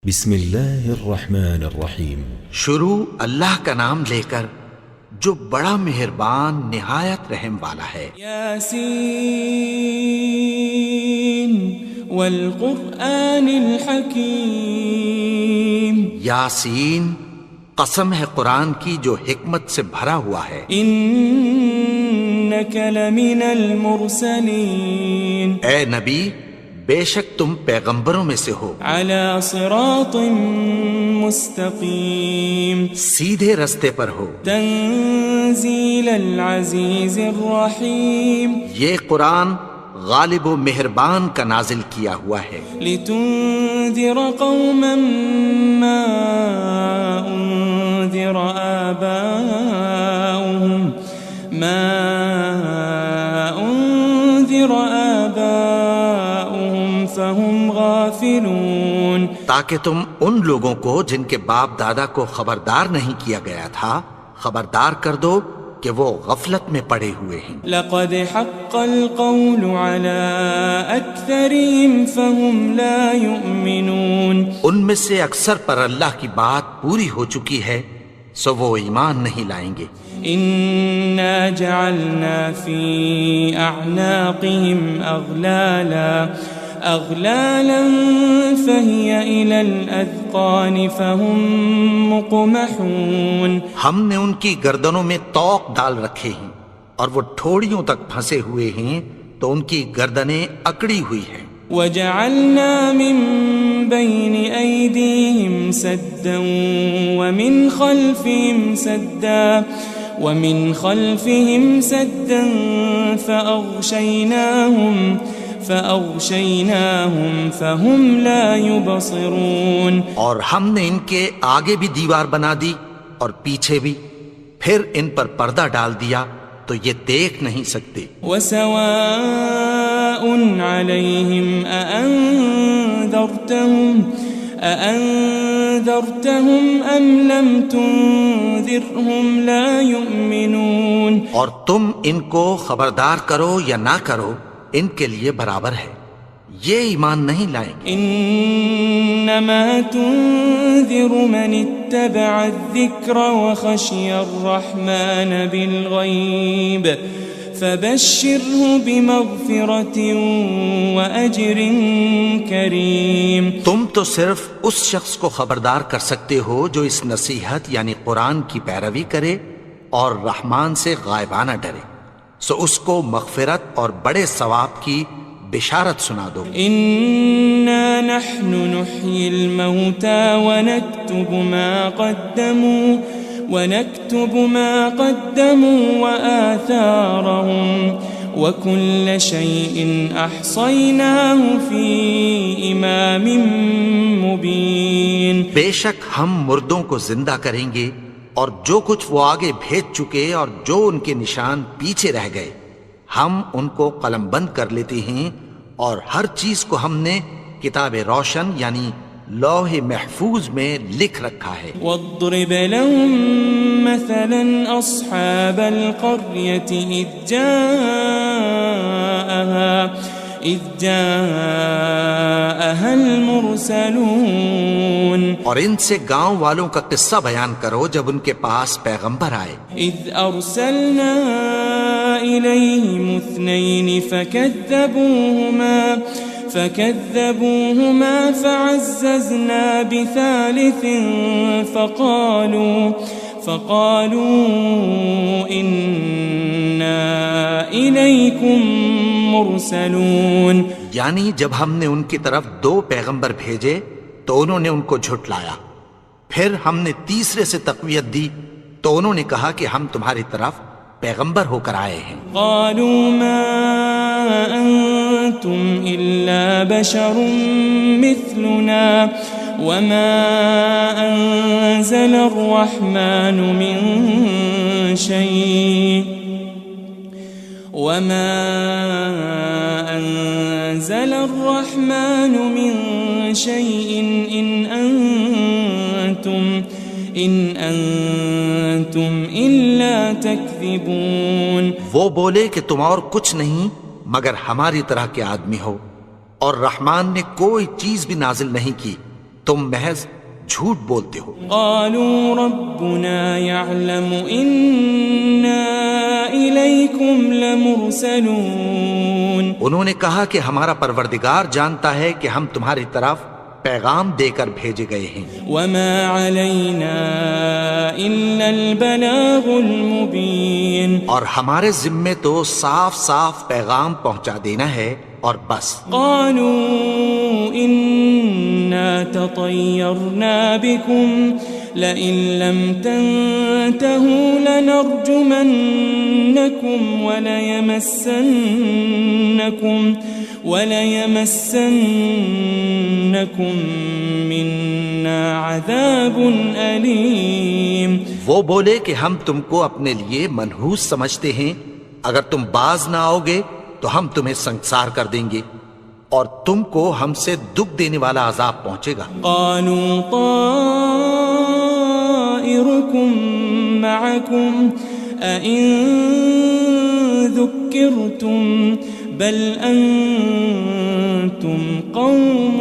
بسم اللہ الرحمن الرحیم۔ شروع اللہ کا نام لے کر جو بڑا مہربان نہایت رحم والا ہے۔ یاسین والقرآن الحکیم، یاسین، قسم ہے قرآن کی جو حکمت سے بھرا ہوا ہے۔ انک لمن المرسلین، اے نبی، بے شک تم پیغمبروں میں سے ہو، علی صراط مستقیم، سیدھے رستے پر ہو۔ تنزیل العزیز الرحیم، یہ قرآن غالب و مہربان کا نازل کیا ہوا ہے، لتنذر قوما ما انذر آباؤهم فهم غافلون، تاکہ تم ان لوگوں کو جن کے باپ دادا کو خبردار نہیں کیا گیا تھا خبردار کر دو کہ وہ غفلت میں پڑے ہوئے ہیں۔ لقد حق القول على اکثرهم فهم لا يؤمنون، ان میں سے اکثر پر اللہ کی بات پوری ہو چکی ہے سو وہ ایمان نہیں لائیں گے۔ انا جعلنا في اعناقهم اغلالا فهي الى الاذقان فهم مقمحون، ہم نے ان کی گردنوں میں طوق ڈال رکھے ہیں اور وہ ٹھوڑیوں تک پھنسے ہوئے ہیں تو ان کی گردنیں اکڑی ہوئی ہیں۔ وجعلنا من بين ايديهم سدا ومن خلفهم سدا فأغشيناهم فهم لا يبصرون، اور ہم نے ان کے آگے بھی دیوار بنا دی اور پیچھے بھی، پھر ان پر پردہ ڈال دیا تو یہ دیکھ نہیں سکتے۔ وسواء عليهم أأنذرتهم أم لم تنذرهم لا يؤمنون، اور تم ان کو خبردار کرو یا نہ کرو ان کے لیے برابر ہے، یہ ایمان نہیں لائیں گے۔ انما تنذر من اتبع الذکر وخشی الرحمن بالغیب فبشره بمغفرة وأجر کریم، تم تو صرف اس شخص کو خبردار کر سکتے ہو جو اس نصیحت یعنی قرآن کی پیروی کرے اور رحمان سے غائبانہ ڈرے، سو اس کو مغفرت اور بڑے ثواب کی بشارت سنا دو۔ انا نحن نحيي الموتى ونكتب ما قدموا وآثارهم وكل شيء أحصيناه في إمام مبين، بے شک ہم مردوں کو زندہ کریں گے اور جو کچھ وہ آگے بھیج چکے اور جو ان کے نشان پیچھے رہ گئے ہم ان کو قلم بند کر لیتے ہیں، اور ہر چیز کو ہم نے کتاب روشن یعنی لوح محفوظ میں لکھ رکھا ہے۔ واضرب لهم مثلا أصحاب القرية إذ جاءها المرسلون، اور ان سے گاؤں والوں کا قصہ بیان کرو جب ان کے پاس پیغمبر آئے۔ إذ أرسلنا إليهم اثنين فكذبوهما فعززنا بثالث فقالوا إنا إليكم مرسلون، یعنی جب ہم نے ان کی طرف 2 پیغمبر بھیجے تو انہوں نے ان کو جھٹلایا، پھر ہم نے تیسرے سے تقویت دی تو انہوں نے کہا کہ ہم تمہاری طرف پیغمبر ہو کر آئے ہیں۔ قالوا ما أنتم إلا بشر مثلنا وما أنزل الرحمن من شيء إن أنتم إلا تكذبون، وہ بولے کہ تم اور کچھ نہیں مگر ہماری طرح کے آدمی ہو، اور رحمان نے کوئی چیز بھی نازل نہیں کی تم محض جھوٹ بولتے ہو۔ قالوا ربنا يعلم إنا إليكم لمرسلون، انہوں نے کہا کہ ہمارا پروردگار جانتا ہے کہ ہم تمہاری طرف پیغام دے کر بھیجے گئے ہیں، وما علينا إلا البلاغ المبين، اور ہمارے ذمے تو صاف صاف پیغام پہنچا دینا ہے اور بس۔ قالوا إنا تطيرنا بكم لئن لم تنتهوا لنرجمنكم وليمسنكم منا عذاب أليم۔ وہ بولے کہ ہم تم کو اپنے لیے منحوس سمجھتے ہیں، اگر تم باز نہ آؤ گے تو ہم تمہیں سنگسار کر دیں گے اور تم کو ہم سے دکھ دینے والا عذاب پہنچے گا۔ قالوا طائركم معكم أئن ذكرتم بل أنتم قوم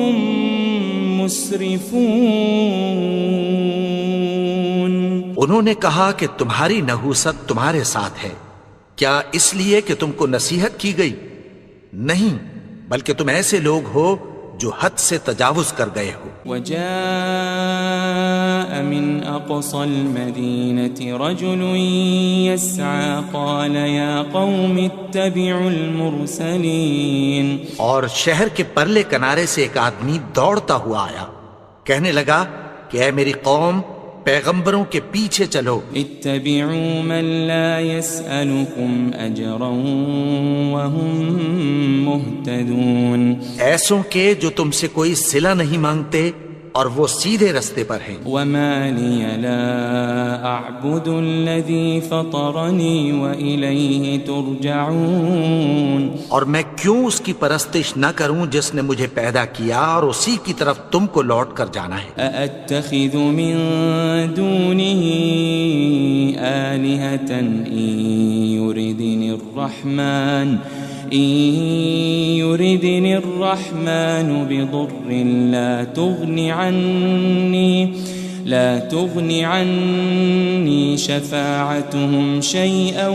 مسرفون۔ انہوں نے کہا کہ تمہاری نحوست تمہارے ساتھ ہے، کیا اس لیے کہ تم کو نصیحت کی گئی؟ نہیں، بلکہ تم ایسے لوگ ہو جو حد سے تجاوز کر گئے ہو۔ وجاء من أقصى المدينة رجل يسعى قال يا قوم اتبعوا المرسلين، اور شہر کے پرلے کنارے سے ایک آدمی دوڑتا ہوا آیا، کہنے لگا کہ اے میری قوم، پیغمبروں کے پیچھے چلو۔ اتبعوا من لا يسألكم أجرا وهم مهتدون، ایسوں کے جو تم سے کوئی صلہ نہیں مانگتے اور وہ سیدھے رستے پر ہیں۔ وما لي لا أعبد الذي فطرني وإليه ترجعون، اور میں کیوں اس کی پرستش نہ کروں جس نے مجھے پیدا کیا اور اسی کی طرف تم کو لوٹ کر جانا ہے۔ أأتخذ من دونه آلهة إن يردني الرحمن بضر لا تغن عني شفاعتهم شيئا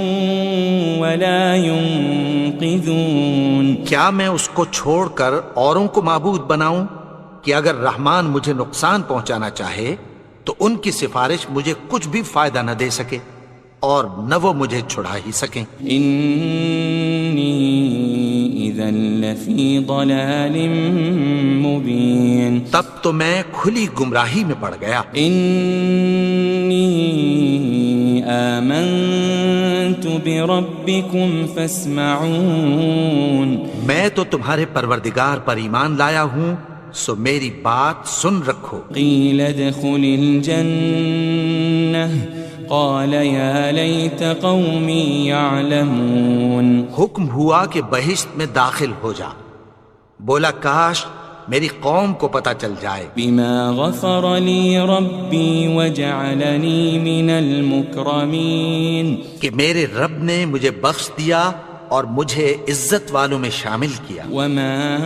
ولا ينقذون۔ کیا میں اس کو چھوڑ کر اوروں کو معبود بناؤں کہ اگر رحمان مجھے نقصان پہنچانا چاہے تو ان کی سفارش مجھے کچھ بھی فائدہ نہ دے سکے اور نہ وہ مجھے چھڑا ہی سکیں۔ إني إذا لفي ضلال مبين، تب تو میں کھلی گمراہی میں پڑ گیا۔ إني آمنت بربكم فاسمعون، میں تو تمہارے پروردگار پر ایمان لایا ہوں، سو میری بات سن رکھو۔ قيل ادخل الجنة قال يا ليت قومي يعلمون، حکم ہوا کہ بہشت میں داخل ہو جا، بولا کاش میری قوم کو پتہ چل جائے۔ بما غفر لي ربي وجعلني من المكرمين، کہ میرے رب نے مجھے بخش دیا اور مجھے عزت والوں میں شامل کیا۔ وما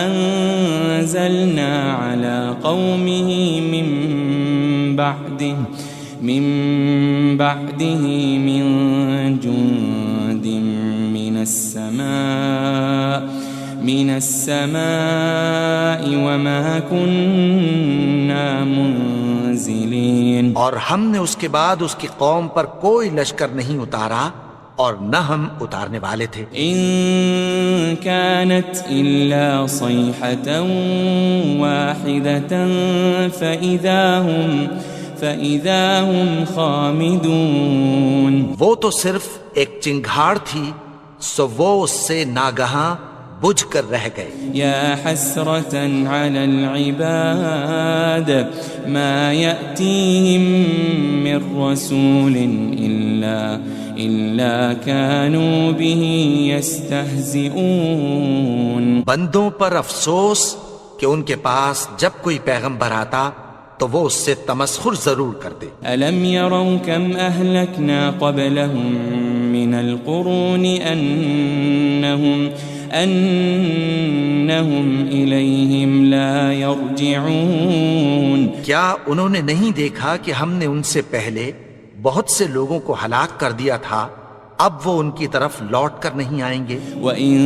أنزلنا على قومه من بعده من جند من السماء وما كنا منزلين، اور ہم نے اس کے بعد اس کی قوم پر کوئی لشکر نہیں اتارا اور نہ ہم اتارنے والے تھے۔ إن كانت إلا صيحة واحدة فإذا هم خامدون، وہ تو صرف ایک چنگھاڑ تھی، سو وہ اس سے ناگہاں بجھ کر رہ گئے۔ يا حسرة على العباد ما يأتيهم من رسول إلا كانوا به يستهزئون، بندوں پر افسوس کہ ان کے پاس جب کوئی پیغمبر آتا تو وہ اس سے تمسخر ضرور کرتے۔ ألم يروا كم أهلكنا قبلهم من القرون أنهم إليهم لا يرجعون کیا انہوں نے نہیں دیکھا کہ ہم نے ان سے پہلے بہت سے لوگوں کو ہلاک کر دیا تھا، اب وہ ان کی طرف لوٹ کر نہیں آئیں گے؟ وَإِن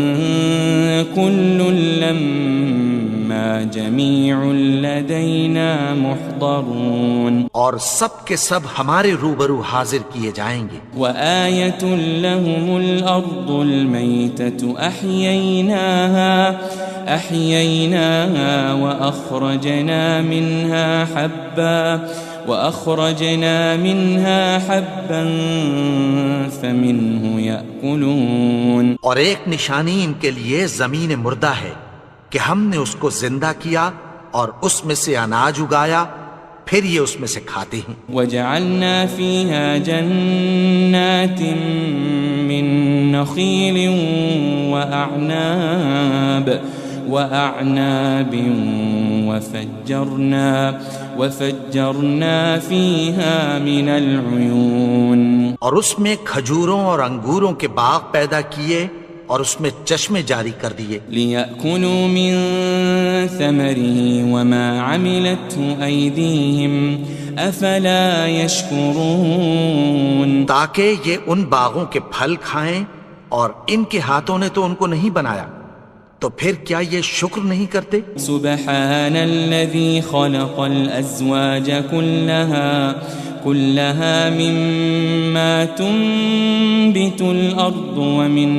كُلٌّ لَمَّا جَمِيعٌ لَدَيْنَا مُحْضَرُونَ، اور سب کے سب ہمارے روبرو حاضر کیے جائیں گے۔ وَآيَةٌ لَهُمُ الْأَرْضُ الْمَيْتَةُ أَحْيَيْنَاهَا وَأَخْرَجْنَا مِنْهَا حَبًّا فَمِنْهُ يَأْكُلُونَ، اور ایک نشانی ان کے لیے زمین مردہ ہے کہ ہم نے اس کو زندہ کیا اور اس میں سے اناج اگایا، پھر یہ اس میں سے کھاتے ہیں۔ وَجَعَلْنَا فِيهَا جَنَّاتٍ مِّن نَخِيلٍ وَأَعْنَابٍ وَفَجَّرْنَا فِيهَا مِنَ الْعُيُونِ، اور اس میں کھجوروں اور انگوروں کے باغ پیدا کیے اور اس میں چشمے جاری کر دیے، لِيَأْكُلُوا مِن ثَمَرِهِ وَمَا عَمِلَتْهُ أَيْدِيهِمْ أَفَلَا يَشْكُرُونَ، تاکہ یہ ان باغوں کے پھل کھائیں، اور ان کے ہاتھوں نے تو ان کو نہیں بنایا، تو پھر کیا یہ شکر نہیں کرتے؟ سبحان الذي خلق الأزواج كلها مما تنبت الأرض ومن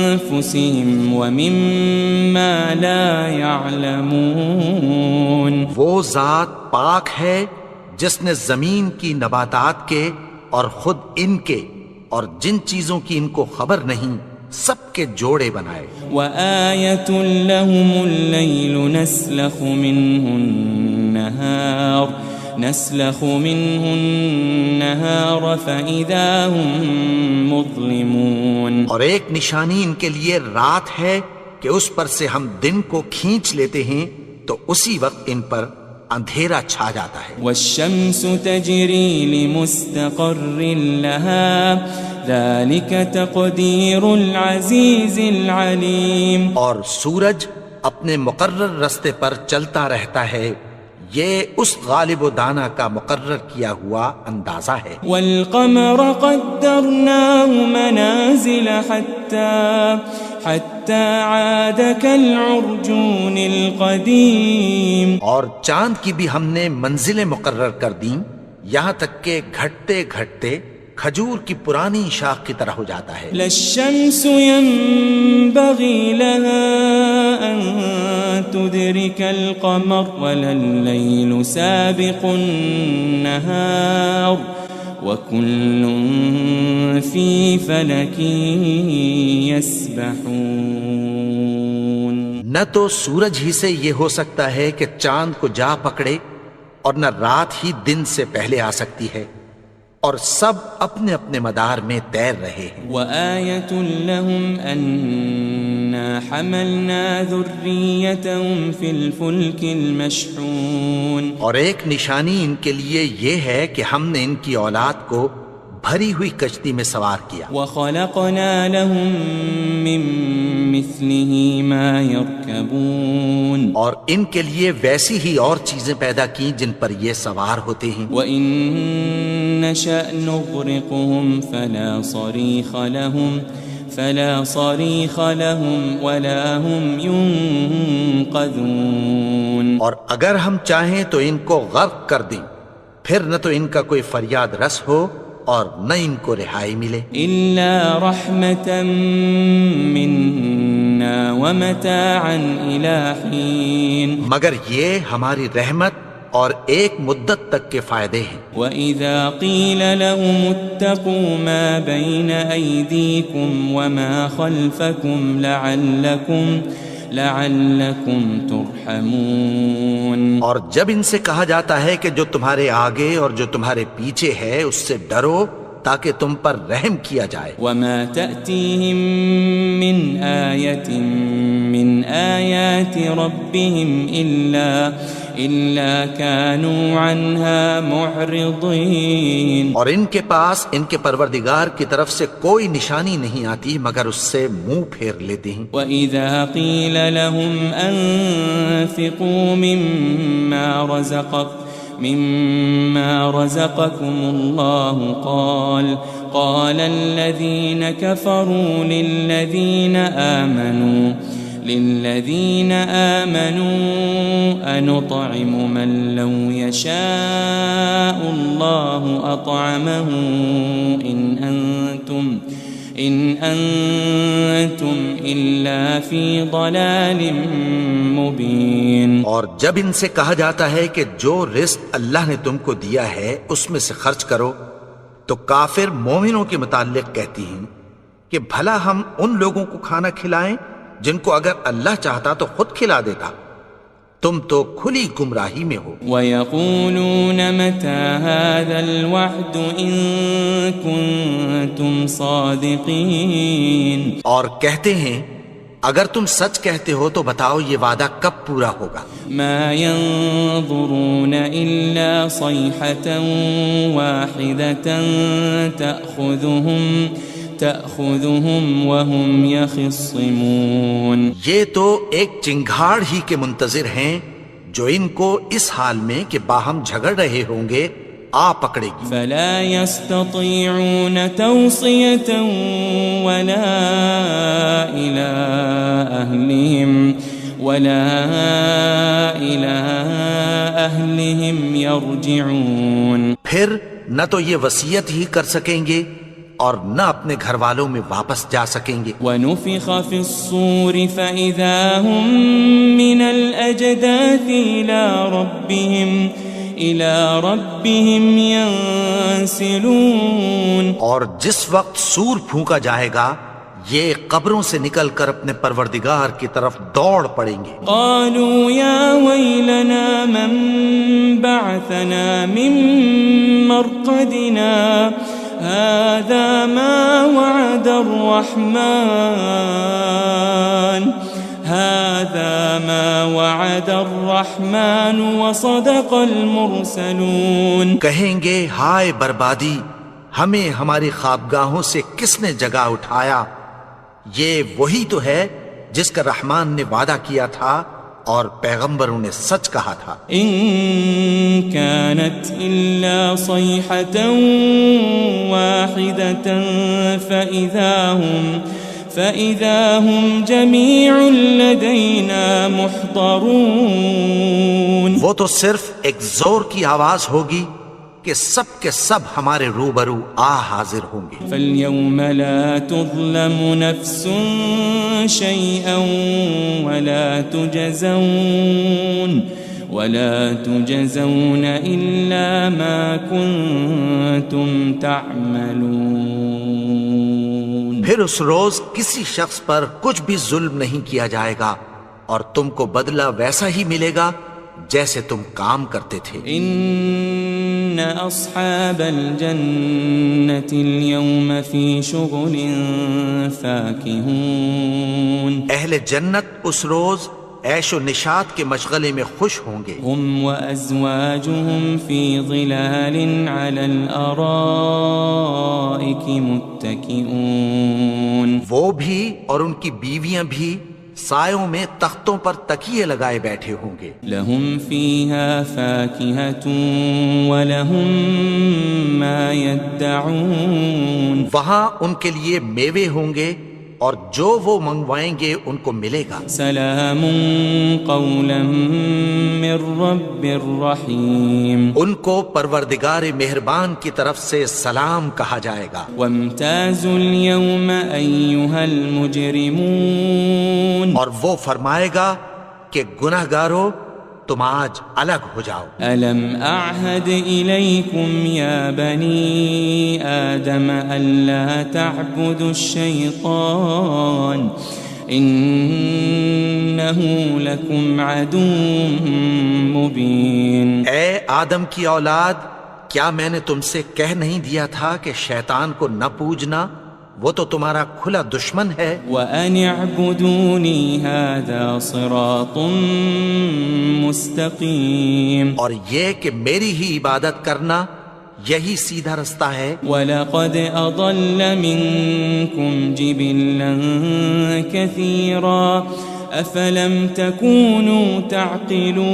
أنفسهم ومما لا يعلمون، وہ ذات پاک ہے جس نے زمین کی نباتات کے اور خود ان کے اور جن چیزوں کی ان کو خبر نہیں سب کے جوڑے بنائے۔ وَآيَةٌ لَهُمُ اللَّيْلُ نَسْلَخُ مِنْهُ النَّهَارَ فَإِذَا هُمْ مُظْلِمُونَ، اور ایک نشانی ان کے لیے رات ہے کہ اس پر سے ہم دن کو کھینچ لیتے ہیں تو اسی وقت ان پر اندھیرا چھا جاتا ہے۔ وَالشَّمْسُ تَجْرِي لِمُسْتَقَرٍّ لَهَا ذَلِكَ تَقْدِيرُ الْعَزِيزِ الْعَلِيمِ، اور سورج اپنے مقرر رستے پر چلتا رہتا ہے، یہ اس غالب و دانا کا مقرر کیا ہوا اندازہ ہے۔ وَالْقَمَرَ قَدَّرْنَاهُ مَنَازِلَ حَتَّى عَادَ كَالْعُرْجُونِ الْقَدِيمِ، اور چاند کی بھی ہم نے منزلیں مقرر کر دیں، یہاں تک کہ گھٹتے گھٹتے کھجور کی پرانی شاخ کی طرح ہو جاتا ہے۔ لَا الشَّمْسُ يَنبَغِي لَهَا أَن تُدْرِكَ الْقَمَرَ وَلَا اللَّيْلُ سَابِقُ النَّهَارِ وَكُلٌّ فِي فَلَكٍ يَسْبَحُونَ، نہ تو سورج ہی سے یہ ہو سکتا ہے کہ چاند کو جا پکڑے، اور نہ رات ہی دن سے پہلے آ سکتی ہے، اور سب اپنے اپنے مدار میں تیر رہے ہیں۔ وَآيَةٌ لَهُمْ أَنَّا حَمَلْنَا ذُرِّيَّتَهُمْ فِي الْفُلْكِ الْمَشْحُونِ، اور ایک نشانی ان کے لیے یہ ہے کہ ہم نے ان کی اولاد کو بھری ہوئی کشتی میں سوار کیا۔ وَخَلَقْنَا لَهُم مِّن مِّثْلِهِ مَا يَرْكَبُونَ، اور ان کے لیے ویسی ہی اور چیزیں پیدا کی جن پر یہ سوار ہوتے ہیں۔ وَإِن نَّشَأْ نُغْرِقْهُمْ فَلَا صَرِيخَ لَهُمْ وَلَا هُمْ يُنقَذُونَ، اور اگر ہم چاہیں تو ان کو غرق کر دیں، پھر نہ تو ان کا کوئی فریاد رس ہو اور نہ ان کو رہائی ملے۔ إِلَّا رَحْمَةً مِّنَّا وَمَتَاعًا إِلَىٰ حِينٍ، مگر یہ ہماری رحمت اور ایک مدت تک کے فائدے ہیں۔ وَإِذَا قِيلَ لَهُمُ اتَّقُوا مَا بَيْنَ أَيْدِيكُمْ وَمَا خَلْفَكُمْ لَعَلَّكُمْ تُرْحَمُونَ، اور جب ان سے کہا جاتا ہے کہ جو تمہارے آگے اور جو تمہارے پیچھے ہے اس سے ڈرو، تاکہ تم پر رحم کیا جائے. وما تأتيهم من آية من آيات ربهم إلا كانوا عنها معرضين. اور ان کے پاس ان کے پروردگار کی طرف سے کوئی نشانی نہیں آتی مگر اس سے منہ پھیر لیتے ہیں. وَإِذَا قِيلَ لَهُمْ أَنفِقُوا مِمَّا رَزَقَكُمُ اللَّهُ قَالَ الَّذِينَ كَفَرُوا لِلَّذِينَ آمَنُوا أَنُطْعِمُ مَن لَّوْ يَشَاءُ اللَّهُ أَطْعَمَهُ إِنْ أَنْتُمْ إِلَّا فِي ضَلَالٍ مُبِينٍ. اور جب ان سے کہا جاتا ہے کہ جو رزق اللہ نے تم کو دیا ہے اس میں سے خرچ کرو تو کافر مومنوں کے متعلق کہتی ہیں کہ بھلا ہم ان لوگوں کو کھانا کھلائیں جن کو اگر اللہ چاہتا تو خود کھلا دیتا. تم تو کھلی گمراہی میں ہو. وَيَقُولُونَ مَتَى هَذَا الْوَعْدُ إِن كُنتُمْ صَادِقِينَ. اور کہتے ہیں اگر تم سچ کہتے ہو تو بتاؤ یہ وعدہ کب پورا ہوگا. مَا يَنظُرُونَ إِلَّا صَيْحَةً وَاحِدَةً تأخذهم وهم يخصمون. یہ تو ایک چنگھاڑ ہی کے منتظر ہیں جو ان کو اس حال میں کہ باہم جھگڑ رہے ہوں گے آ پکڑے گی. فلا يستطيعون توصية ولا إلى أهلهم يرجعون. پھر نہ تو یہ وصیت ہی کر سکیں گے اور نہ اپنے گھر والوں میں واپس جا سکیں گے. وَنُفِخَ فِي الصُّورِ فَإِذَا هُم مِّنَ الْأَجْدَاثِ إِلَى رَبِّهِمْ يَنسِلُونَ. اور جس وقت سور پھونکا جائے گا یہ قبروں سے نکل کر اپنے پروردگار کی طرف دوڑ پڑیں گے. قالوا يا ويلنا من بعثنا من مرقدنا هذا ما وعد الرحمن وصدق المرسلون. کہیں گے ہائے بربادی، ہمیں ہماری خوابگاہوں سے کس نے جگا اٹھایا؟ یہ وہی تو ہے جس کا رحمان نے وعدہ کیا تھا اور پیغمبروں نے سچ کہا تھا. ان كانت الا صيحة واحدة فإذا هم جميع لدينا محضرون. وہ تو صرف ایک زور کی آواز ہوگی کہ سب کے سب ہمارے روبرو حاضر ہوں گے. فَالْيَوْمَ لَا تُظْلَمُ نَفْسٌ شَيْئًا وَلَا تُجَزَوْنَ إِلَّا مَا كُنتُمْ تَعْمَلُونَ. پھر اس روز کسی شخص پر کچھ بھی ظلم نہیں کیا جائے گا اور تم کو بدلہ ویسا ہی ملے گا جیسے تم کام کرتے تھے. ان اصحاب الجنة اليوم في شغل فاكهون. اہل جنت اس روز عیش و نشاط کے مشغلے میں خوش ہوں گے. هم وازواجهم في ظلال على الارائك متكئون. وہ بھی اور ان کی بیویاں بھی سایوں میں تختوں پر تکیے لگائے بیٹھے ہوں گے. لهم فيها فاكهة ولهم ما يدعون. وہاں ان کے لیے میوے ہوں گے اور جو وہ منگوائیں گے ان کو ملے گا. سلام قولا من رب الرحیم. ان کو پروردگار مہربان کی طرف سے سلام کہا جائے گا. وامتازوا اليوم ایھا المجرمون. اور وہ فرمائے گا کہ گناہگارو تم آج الگ ہو جاؤ. الم اعہد الیکم یا بنی آدم الا تعبدوا الشیطان انہ لکم عدو مبین. اے آدم کی اولاد، کیا میں نے تم سے کہہ نہیں دیا تھا کہ شیطان کو نہ پوجنا، وہ تو تمہارا کھلا دشمن ہے؟ وَأَنِ اعْبُدُونِي هَذَا صِرَاطٌ مُسْتَقِيمٌ، اور یہ کہ میری ہی عبادت کرنا یہی سیدھا رستہ ہے۔ وَلَقَدْ أَضَلَّ مِنكُمْ جِبِلًّا كَثِيرًا أَفَلَمْ تَكُونُوا تَعْقِلُونَ،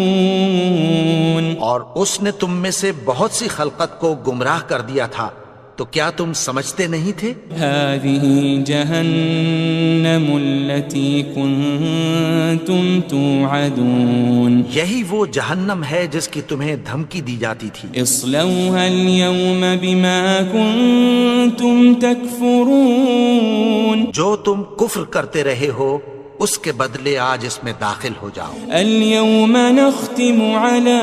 اور اس نے تم میں سے بہت سی خلقت کو گمراہ کر دیا تھا، تو کیا تم سمجھتے نہیں تھے؟ هذه جهنم التي كنتم توعدون، یہی وہ جہنم ہے جس کی تمہیں دھمکی دی جاتی تھی۔ اصلوها اليوم بما كنتم تكفرون، جو تم کفر کرتے رہے ہو اس کے بدلے آج اس میں داخل ہو جاؤ۔ اليوم نختم على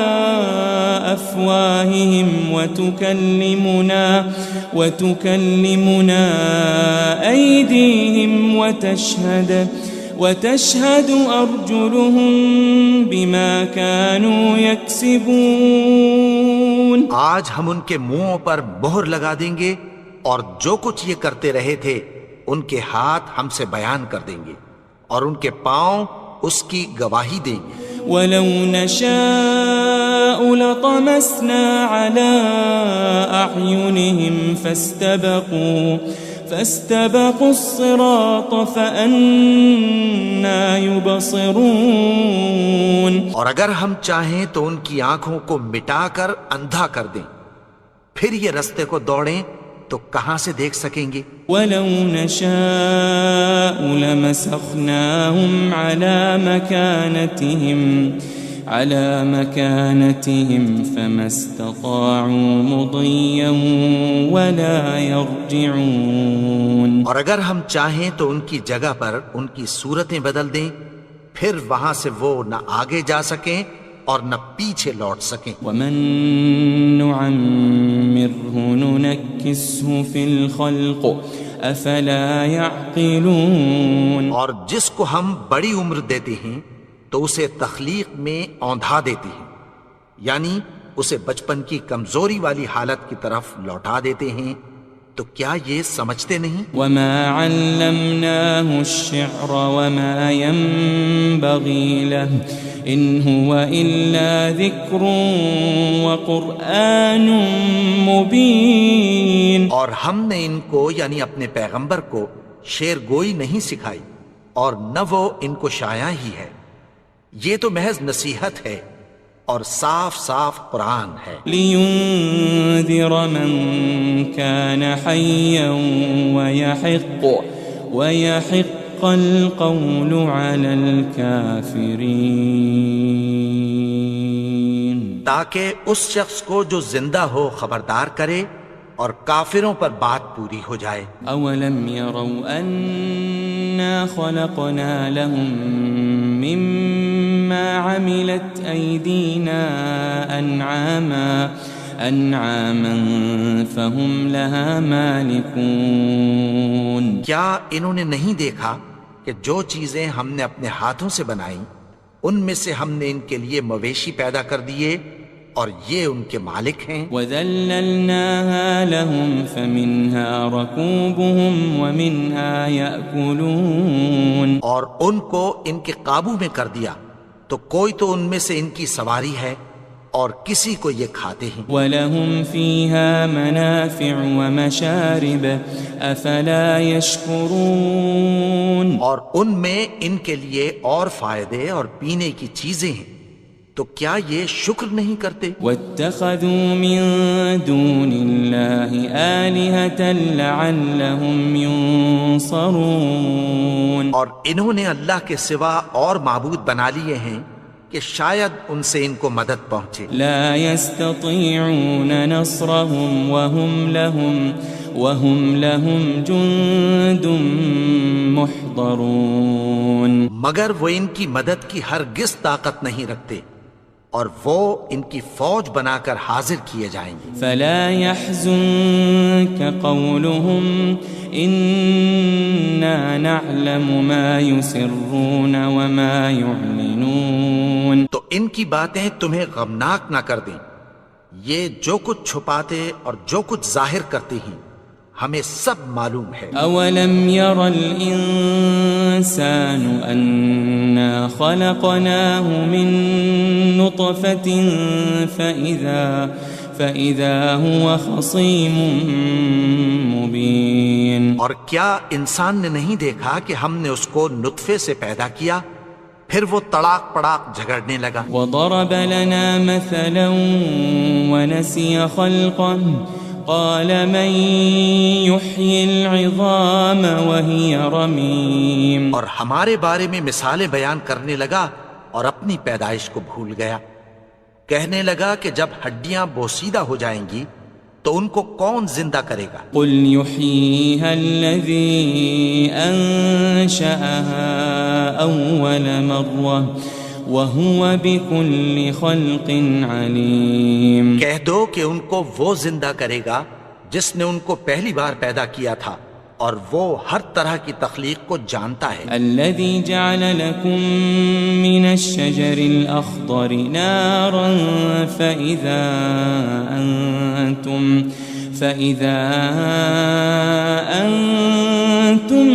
أفواههم وتكلمنا أيديهم وتشهد أرجلهم بما كانوا يكسبون، آج ہم ان کے منہوں پر مہر لگا دیں گے اور جو کچھ یہ کرتے رہے تھے ان کے ہاتھ ہم سے بیان کر دیں گے اور ان کے پاؤں اس کی گواہی دیں گے۔ وَلَوْ نَشَاءُ لَطَمَسْنَا عَلَىٰ أَعْيُنِهِمْ فَاسْتَبَقُوا الصِّرَاطَ فَأَنَّىٰ يُبْصِرُونَ، اور اگر ہم چاہیں تو ان کی آنکھوں کو مٹا کر اندھا کر دیں، پھر یہ رستے کو دوڑیں تو کہاں سے دیکھ سکیں گے؟ وَلَوْ نَشَاءُ لَمَسَخْنَاهُمْ عَلَى مَكَانَتِهِمْ فَمَا اسْتَطَاعُوا مُضِيًّا وَلَا يَرْجِعُونَ، اور اگر ہم چاہیں تو ان کی جگہ پر ان کی صورتیں بدل دیں، پھر وہاں سے وہ نہ آگے جا سکیں اور نہ پیچھے لوٹ سکیں۔ وَمَن نُعَمِّرْهُ نُنَكِّسْهُ فِي الْخَلْقِ أَفَلَا يَعْقِلُونَ، اور جس کو ہم بڑی عمر دیتے ہیں تو اسے تخلیق میں اوندھا دیتے ہیں، یعنی اسے بچپن کی کمزوری والی حالت کی طرف لوٹا دیتے ہیں، تو کیا یہ سمجھتے نہیں؟ وَمَا عَلَّمْنَاهُ الشِّعْرَ وَمَا يَنبَغِي لَهُ إِنْ هُوَ إِلَّا ذِكْرٌ وَقُرْآنٌ مُبِينٌ، اور ہم نے ان کو یعنی اپنے پیغمبر کو شعر گوئی نہیں سکھائی اور نہ وہ ان کو شایع ہی ہے، یہ تو محض نصیحت ہے اور صاف صاف قرآن ہے۔ لِيُنذِرَ مَن كَانَ حَيًّا وَيَحِقَّ الْقَوْلُ عَلَى الْكَافِرِينَ، تاکہ اس شخص کو جو زندہ ہو خبردار کرے اور کافروں پر بات پوری ہو جائے۔ أَوَلَمْ يَرَوْا أَنَّا خَلَقْنَا لَهُم مِّمَّا عَمِلَتْ أَيْدِينَا أَنْعَامًا فَهُمْ لَهَا مَالِكُونَ، کیا انہوں نے نہیں دیکھا کہ جو چیزیں ہم نے اپنے ہاتھوں سے بنائیں ان میں سے ہم نے ان کے لیے مویشی پیدا کر دیے اور یہ ان کے مالک ہیں۔ وَذَلَّلْنَاهَا لَهُمْ فَمِنْهَا رَكُوبُهُمْ وَمِنْهَا يَأْكُلُونَ، اور ان کو ان کے قابو میں کر دیا تو کوئی تو ان میں سے ان کی سواری ہے اور کسی کو یہ کھاتے ہیں۔ وَلَهُمْ فِيهَا مَنَافِعُ وَمَشَارِبُ أَفَلَا يَشْكُرُونَ، اور ان میں ان کے لیے اور فائدے اور پینے کی چیزیں ہیں، تو کیا یہ شکر نہیں کرتے؟ وَاتَّخَذُوا مِن دُونِ اللَّهِ آلِهَةً لَعَلَّهُمْ يُنصَرُونَ، اور انہوں نے اللہ کے سوا اور معبود بنا لیے ہیں کہ شاید ان سے ان کو مدد پہنچے۔ لا يستطيعون نصرهم وهم لهم جند محضرون، مگر وہ ان کی مدد کی ہرگز طاقت نہیں رکھتے اور وہ ان کی فوج بنا کر حاضر کیے جائیں گے۔ فلا يحزنك قولهم إنا نعلم ما يسرون وما يعلنون، تو ان کی باتیں تمہیں غمناک نہ کر دیں، یہ جو کچھ چھپاتے اور جو کچھ ظاہر کرتے ہیں ہمیں سب معلوم ہے۔ اولم یر الانسان انا خلقناه من نطفة فاذا هو خصيم مبين۔ اور کیا انسان نے نہیں دیکھا کہ ہم نے اس کو نطفے سے پیدا کیا پھر وہ تڑاک پڑاک جھگڑنے لگا۔ وضرب لنا مثلا ونسي خلقه قال من يحيي العظام وهي رميم۔ اور ہمارے بارے میں مثالیں بیان کرنے لگا اور اپنی پیدائش کو بھول گیا، کہنے لگا کہ جب ہڈیاں بوسیدہ ہو جائیں گی تو ان کو کون زندہ کرے گا؟ قل يحييها الذي أنشأها أول مرة وهو بكل خلق عليم۔ کہہ دو کہ ان کو وہ زندہ کرے گا جس نے ان کو پہلی بار پیدا کیا تھا اور وہ ہر طرح کی تخلیق کو جانتا ہے۔ الذي جعل لكم من الشجر الأخضر نارا فإذا أنتم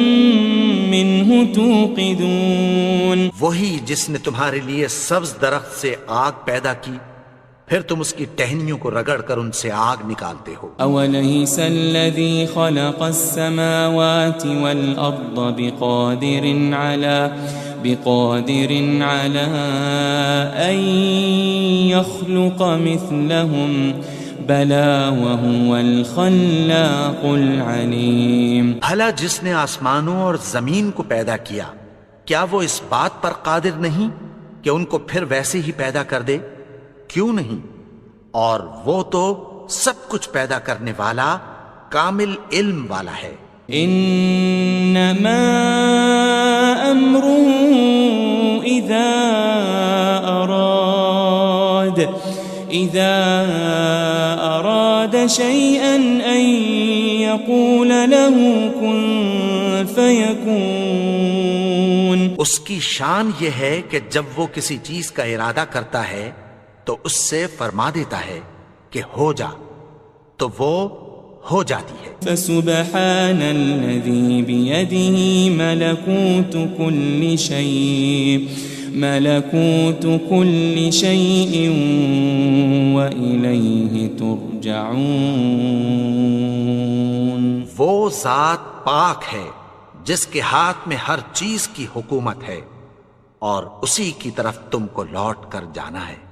منه توقدون۔ وہی جس نے تمہارے لیے سبز درخت سے آگ پیدا کی پھر تم اس کی ٹہنیوں کو رگڑ کر ان سے آگ نکالتے ہو۔ أوليس الذي خلق السماوات والأرض بقادر على أن يخلق مثلهم بلى وهو الخلاق العليم۔ بھلا جس نے آسمانوں اور زمین کو پیدا کیا کیا وہ اس بات پر قادر نہیں کہ ان کو پھر ویسے ہی پیدا کر دے؟ کیوں نہیں؟ اور وہ تو سب کچھ پیدا کرنے والا کامل علم والا ہے۔ انما امره اذا اراد شيئا ان يقول له كن فيكون۔ اس کی شان یہ ہے کہ جب وہ کسی چیز کا ارادہ کرتا ہے تو اس سے فرما دیتا ہے کہ ہو جا تو وہ ہو جاتی ہے۔ فسبحان الذي بيده ملكوت كل شيء وإليه ترجعون۔ وہ ذات پاک ہے جس کے ہاتھ میں ہر چیز کی حکومت ہے اور اسی کی طرف تم کو لوٹ کر جانا ہے۔